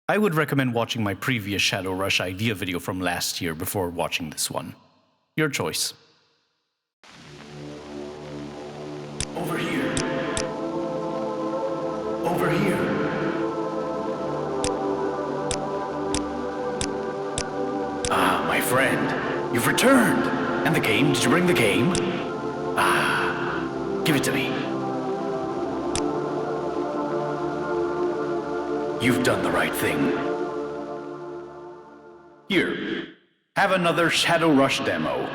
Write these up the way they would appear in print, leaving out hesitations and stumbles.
I would recommend watching my previous Shadow Rush idea video from last year before watching this one. Your choice. Over here. Over here. Ah, my friend. You've returned. And the game? Did you bring the game? Ah, give it to me. You've done the right thing. Here, have another Shadow Rush demo.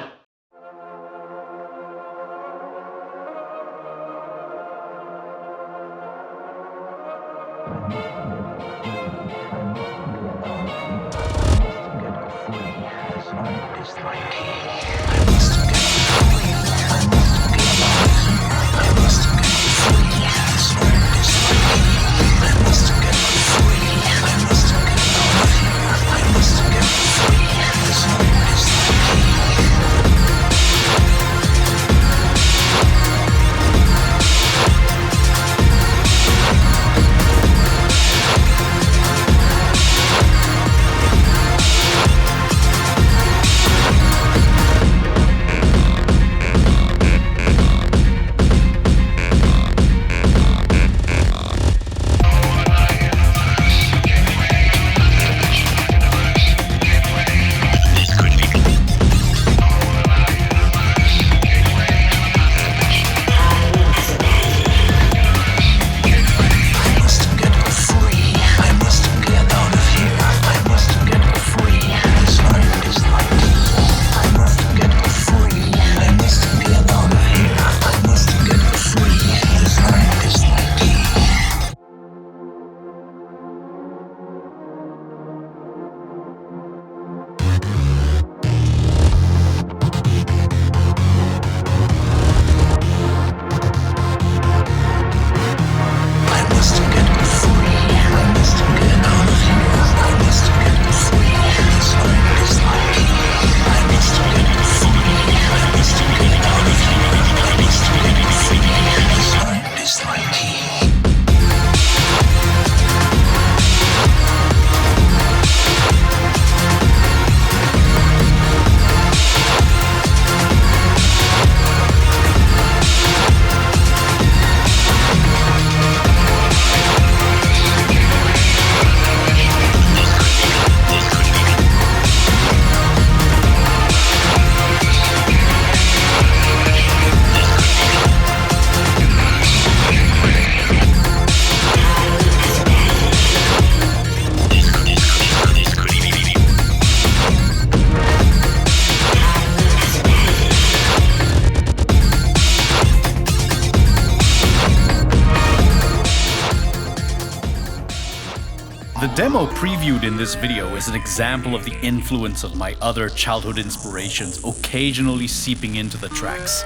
The demo previewed in this video is an example of the influence of my other childhood inspirations occasionally seeping into the tracks.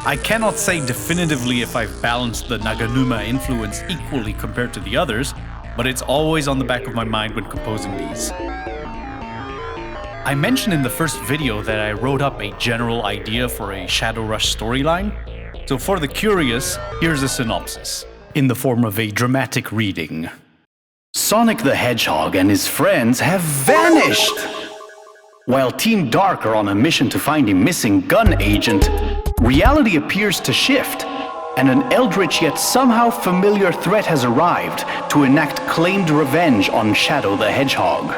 I cannot say definitively if I've balanced the Naganuma influence equally compared to the others, but it's always on the back of my mind when composing these. I mentioned in the first video that I wrote up a general idea for a Shadow Rush storyline, so for the curious, here's a synopsis, in the form of a dramatic reading. Sonic the Hedgehog and his friends have vanished! While Team Dark are on a mission to find a missing gun agent, reality appears to shift, and an eldritch yet somehow familiar threat has arrived to enact claimed revenge on Shadow the Hedgehog.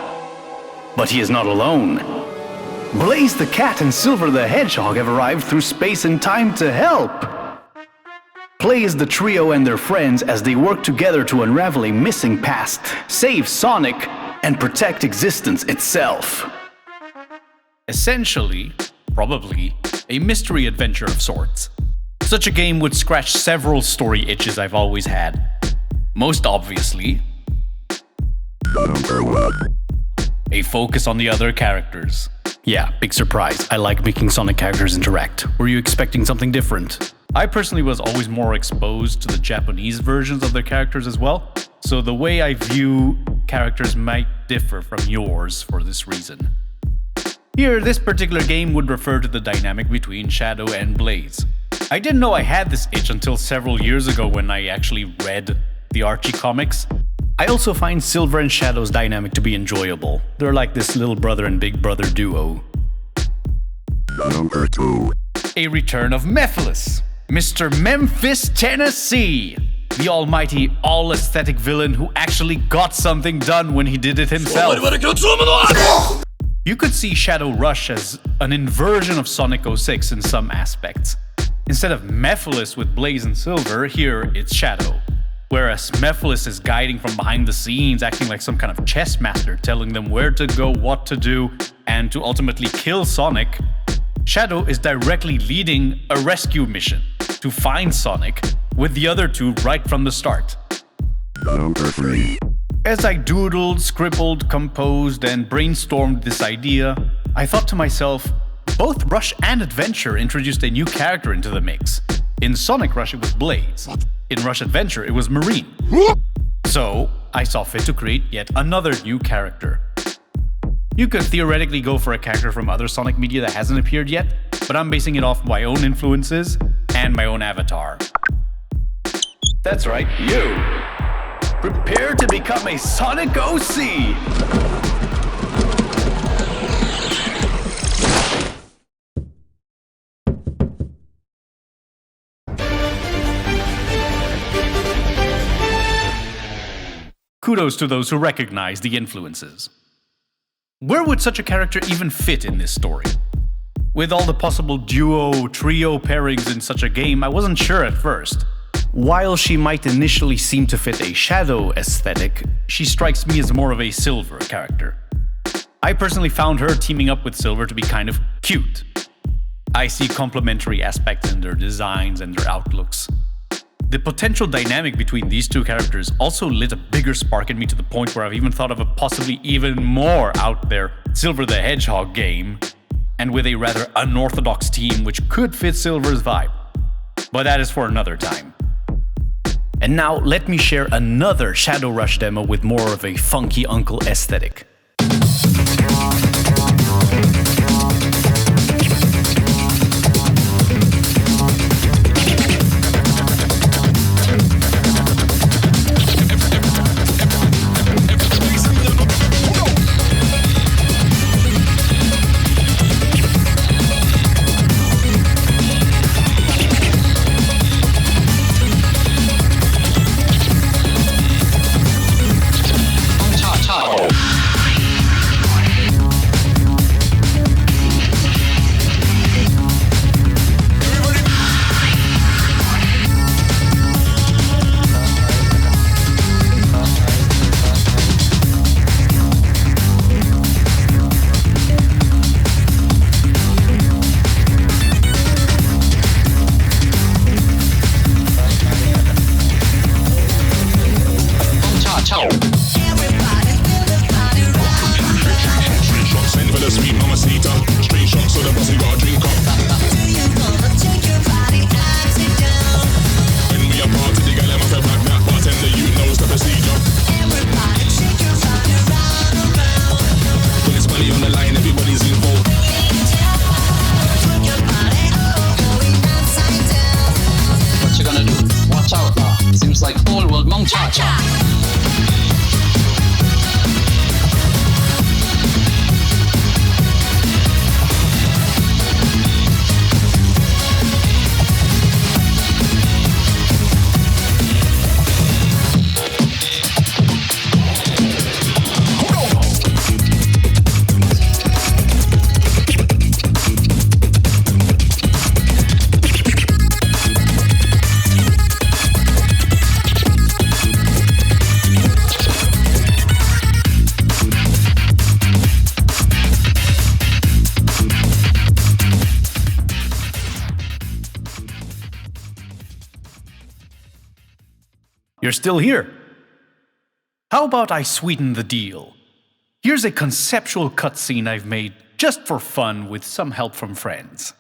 But he is not alone. Blaze the Cat and Silver the Hedgehog have arrived through space and time to help. Play as the trio and their friends as they work together to unravel a missing past, save Sonic, and protect existence itself. Essentially, probably, a mystery adventure of sorts. Such a game would scratch several story itches I've always had. Most obviously, Number 1. a focus on the other characters. Yeah, big surprise. I like making Sonic characters interact. Were you expecting something different? I personally was always more exposed to the Japanese versions of their characters as well, so the way I view characters might differ from yours for this reason. Here, this particular game would refer to the dynamic between Shadow and Blaze. I didn't know I had this itch until several years ago when I actually read the Archie comics. I also find Silver and Shadow's dynamic to be enjoyable. They're like this little brother and big brother duo. Number 2. A return of Mephiles, Mr. Memphis, Tennessee. The almighty, all-aesthetic villain who actually got something done when he did it himself. You could see Shadow Rush as an inversion of Sonic 06 in some aspects. Instead of Mephiles with Blaze and Silver, here it's Shadow. Whereas Mephiles is guiding from behind the scenes, acting like some kind of chess master, telling them where to go, what to do, and to ultimately kill Sonic, Shadow is directly leading a rescue mission to find Sonic, with the other two right from the start. Number 3. As I doodled, scribbled, composed, and brainstormed this idea, I thought to myself, both Rush and Adventure introduced a new character into the mix. In Sonic Rush it was Blaze. In Rush Adventure it was Marine. So, I saw fit to create yet another new character. You could theoretically go for a character from other Sonic media that hasn't appeared yet, but I'm basing it off my own influences and my own avatar. That's right, you! Prepare to become a Sonic OC! Kudos to those who recognize the influences. Where would such a character even fit in this story? With all the possible duo, trio pairings in such a game, I wasn't sure at first. While she might initially seem to fit a Shadow aesthetic, she strikes me as more of a Silver character. I personally found her teaming up with Silver to be kind of cute. I see complementary aspects in their designs and their outlooks. The potential dynamic between these two characters also lit a bigger spark in me to the point where I've even thought of a possibly even more out there Silver the Hedgehog game, and with a rather unorthodox team which could fit Silver's vibe. But that is for another time. And now let me share another Shadow Rush demo with more of a Funky Uncle aesthetic. You're still here. How about I sweeten the deal? Here's a conceptual cutscene I've made just for fun with some help from friends.